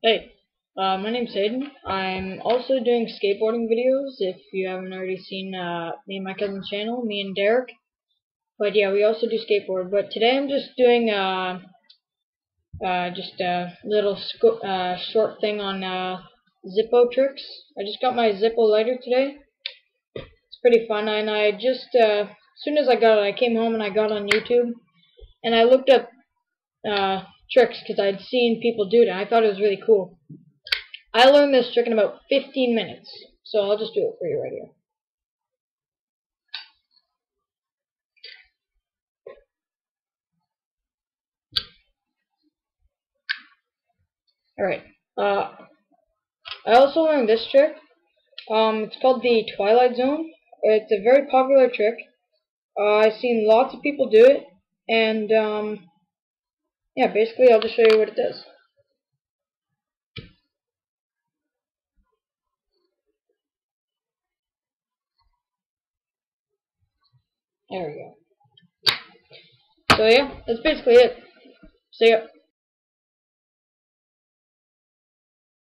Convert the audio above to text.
Hey, my name's Hayden. I'm also doing skateboarding videos. If you haven't already seen me and my cousin's channel, me and Derek. But yeah, we also do skateboard. But today I'm just doing just a little short thing on zippo tricks. I just got my zippo lighter today. It's pretty fun, and I just as soon as I got it, I came home and I got on YouTube and I looked up tricks because I'd seen people do it. And I thought it was really cool. I learned this trick in about 15 minutes, so I'll just do it for you right here. Alright, I also learned this trick. It's called the Twilight Zone. It's a very popular trick. I've seen lots of people do it, and yeah, basically I'll just show you what it does. There we go. So yeah, that's basically it. See ya.